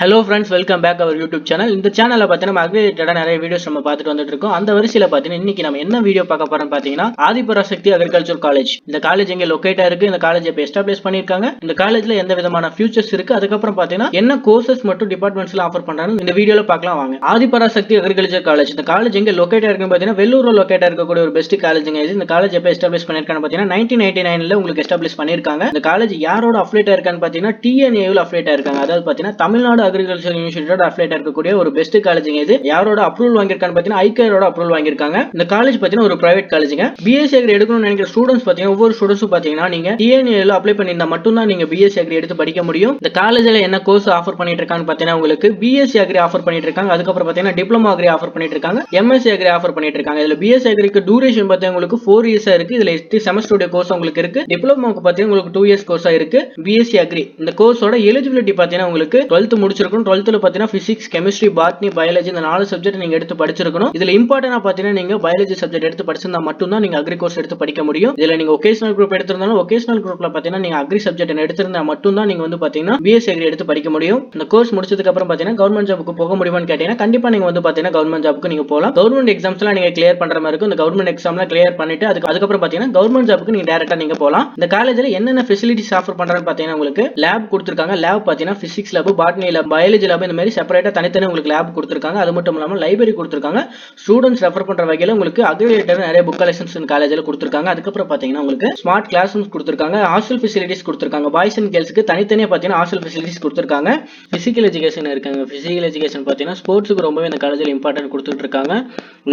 Hello friends, welcome back our YouTube channel. இந்த சேனலில் பார்த்தீங்கன்னா நம்ம அக்ரிகேட்டடாக நிறைய வீடியோஸ் நம்ம பார்த்துட்டு வந்துட்டு இருக்கோம். அந்த வரிசையில் பார்த்தீங்கன்னா இன்னைக்கு நம்ம என்ன வீடியோ பார்க்க போறோம்னு பார்த்தீங்கன்னா ஆதிபராசக்தி அக்ரிகல்ச்சர் காலேஜ். இந்த காலேஜ் எங்கே லொக்கேட்டா இருக்கு, இந்த காலேஜ் எப்போ எஸ்டாப்ளிஷ் பண்ணியிருக்காங்க, இந்த காலேஜ்ல எந்த விதமான ஃபியூச்சர்ஸ் இருக்கு, அதுக்கப்புறம் பார்த்தீங்கன்னா என்ன கோர்சஸ் மற்றும் டிபார்ட்மெண்ட்ஸ்ல ஆஃபர் பண்றாங்க இந்த வீடியோல பார்க்கலாம் வாங்க. ஆதிபராசக்தி அக்ரிகல்ச்சர் காலேஜ் இந்த காலேஜ் எங்கே லொக்கேட்டா இருக்குன்னு பார்த்தீங்கன்னா வெள்ளூர்ல லொக்கேட்டா இருக்கக்கூடிய ஒரு பெஸ்ட் காலேஜுங்க. இந்த காலேஜ் எப்போ எஸ்டாப்ளிஷ் பண்ணியிருக்காங்க பார்த்தீங்கன்னா 1999ல உங்களுக்கு எஸ்டாப்ளிஷ் பண்ணியிருக்காங்க. இந்த காலேஜ் யாரோட அஃபிலியேட்டா இருக்கான்னு பார்த்தீங்கன்னா டிஎன்ஏவில் அஃபிலியேட்டா இருக்காங்க. அதாவது பார்த்தீங்கன்னா தமிழ்நாடு அக்ரிகல்ச்சர் யூனிவர்சிட்டி அஃபிலியேட் இருக்கக்கூடிய ஒரு பெஸ்ட் காலேஜ்ங்க. இது யாரோட அப்ரூவல் வாங்கியிருக்கான்னு பார்த்தீங்கன்னா ஐகேரோட அப்ரூவல் வாங்கியிருக்காங்க. இந்த காலேஜ் பார்த்தீங்கன்னா ஒரு பிரைவேட் காலேஜ்ங்க. பிஎஸ்சி அக்ரி எடுக்கணும்னு நினைக்கிற ஸ்டூடெண்ட்ஸ் பார்த்தீங்கன்னா ஒவ்வொரு ஸ்டூடெண்ட்ஸும் பார்த்தீங்கன்னா நீங்க டிஎன்ஏல அப்ளை பண்ணியிருந்தா மட்டும் தான் நீங்க பிஎஸ்சி அக்ரி எடுத்து படிக்க முடியும். இந்த காலேஜ்ல என்ன கோர்ஸ் ஆஃபர் பண்ணிட்டு இருக்கான்னு பார்த்தீங்கன்னா உங்களுக்கு பிஎஸ்சி அக்ரி ஆஃபர் பண்ணிட்டு இருக்காங்க. அதுக்கப்புறம் பார்த்தீங்கன்னா டிப்ளமோ அக்ரி ஆஃபர் பண்ணிட்டு இருக்காங்க, எம்எஸ்சி அக்ரி ஆஃபர் பண்ணிட்டு இருக்காங்க. இதுல பிஎஸ்சி அக்ரிக்கு டூரேஷன் பார்த்தீங்கன்னா உங்களுக்கு 4 இயர்ஸா இருக்கு. இதுல 8 செமஸ்டருடைய கோர்ஸ் உங்களுக்கு இருக்கு. டிப்ளமோக்கு பார்த்தீங்கன்னா உங்களுக்கு 2 இயர்ஸ் கோர்ஸா இருக்கு. பிஎஸ்சி அக்ரி இந்த கோர்ஸோட எலிஜிபிலிட்டி பார்த்தீங்கன்னா உங்களுக்கு 12th முடிச்சிருக்கணும். 12th பார்த்தீங்கன்னா பிசிக்ஸ், கெமிஸ்ட்ரி, பாட்னி, பயாலஜி இந்த 4 சப்ஜெக்ட் நீங்க எடுத்து படிச்சிருக்கணும். இதுல இம்பார்ட்டன்டா பாத்தீங்கன்னா நீங்க பயாலஜி சப்ஜெக்ட் எடுத்து படிச்சிருந்தா மட்டும் தான் நீங்க அக்ரி கோர்ஸ் எடுத்து படிக்க முடியும். இதுல நீங்க ஒகேஷனல் குரூப் எடுத்திருந்தாலும் ஒகேஷனல் குரூப்ல பாத்தீங்கன்னா நீங்க அக்ரி சப்ஜெக்ட் எடுத்திருந்தா மட்டும் தான் நீங்க வந்து பாத்தீங்கன்னா பிஎஸ்சி அக்ரி எடுத்து படிக்க முடியும். இந்த கோர்ஸ் முடிச்சதுக்கு அப்புறம் பாத்தீங்கன்னா கவர்மெண்ட் ஜாபுக்கு போக முடியுமான்னு கேட்டீங்கன்னா கண்டிப்பா நீங்க வந்து பாத்தீங்கன்னா கவர்மெண்ட் ஜாபுக்கு நீங்க போலாம். கவர்மெண்ட் எக்ஸாம்ஸ்லாம் நீங்க கிளியர் பண்ற மாதிரி இருக்கும். இந்த கவர்மெண்ட் எக்ஸாம்லாம் கிளியர் பண்ணிட்டு அதுக்கப்புறம் பாத்தீங்கன்னா கவர்மெண்ட் ஜாபுக்கு நீங்க டைரக்டா நீங்க போலாம். இந்த காலேஜ்ல என்னென்ன ஃபெசிலிட்டிஸ் ஆஃபர் பண்றான்னு பாத்தீங்கன்னா உங்களுக்கு லேப் கொடுத்திருக்காங்க. லேப் பாத்தீங்கன்னா physics lab, botany lab, biology lab இந்த மாதிரி செப்பரேட்டா தனித்தனி உங்களுக்கு லேப் கொடுத்திருக்காங்க. அது மட்டும் இல்லாம லைப்ரரி கொடுத்திருக்காங்க. ஸ்டூடண்ட்ஸ் ரெஃபர் பண்ற வகையில உங்களுக்கு அக்ரிகேட்டர் நிறைய புக் கலெக்ஷன்ஸ் இந்த காலேஜ்ல கொடுத்திருக்காங்க. அதுக்கப்புறம் பாத்தீங்கன்னா உங்களுக்கு ஸ்மார்ட் கிளாஸ் ரூம்ஸ் கொடுத்திருக்காங்க, ஹாஸ்டல் ஃபெசிலிட்டிஸ் கொடுத்திருக்காங்க. பாய்ஸ் அண்ட் கேர்ள்ஸ்க்கு தனித்தனியா பாத்தீங்கன்னா ஹாஸ்டல் ஃபெசிலிட்டிஸ் கொடுத்திருக்காங்க. பிசிக்கல் எஜுகேஷன் இருக்காங்க. பிசிக்கல் எஜுகேஷன் பாத்தீங்கன்னா ஸ்போர்ட்ஸ்க்கு ரொம்பவே இந்த காலேஜ்ல இம்பார்ட்டன்ட் கொடுத்துட்டு இருக்காங்க.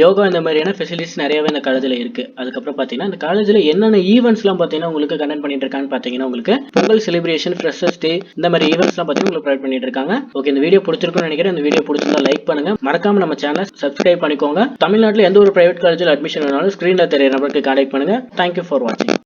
யோகா இந்த மாதிரியான ஃபெசிலிட்டிஸ் நிறையவே இந்த காலேஜ்ல இருக்கு. அதுக்கப்புறம் பாத்தீங்கன்னா இந்த காலேஜ்ல என்னென்ன ஈவென்ட்ஸ்லாம் பாத்தீங்கன்னா உங்களுக்கு கண்டக்ட் பண்ணிட்டு இருக்கான்னு பாத்தீங்கன்னா உங்களுக்கு பொங்கல் செலிப்ரேஷன், ஃப்ரெஷர்ஸ் டே இந்த மாதிரி ஈவென்ட்ஸ்லாம் பாத்தீங்கன்னா உங்களுக்கு ப்ரொவைட் பண்ணிட்டு இருக்காங்க. ஓகே, இந்த வீடியோ பிடிச்சிருக்கும்னு நினைக்கிறேன். இந்த வீடியோ பிடிச்சிருந்தா லைக் பண்ணுங்க, மறக்காம நம்ம சேனலை சப்ஸ்கிரைப் பண்ணிக்கோங்க. தமிழ்நாட்டில் எந்த ஒரு பிரைவேட் காலேஜில் அட்மிஷன் வேணாலும் ஸ்கிரீன்ல தெரியற நம்பருக்கு கான்டாக்ட் பண்ணுங்க. தேங்க்யூ ஃபார் வாட்சிங்.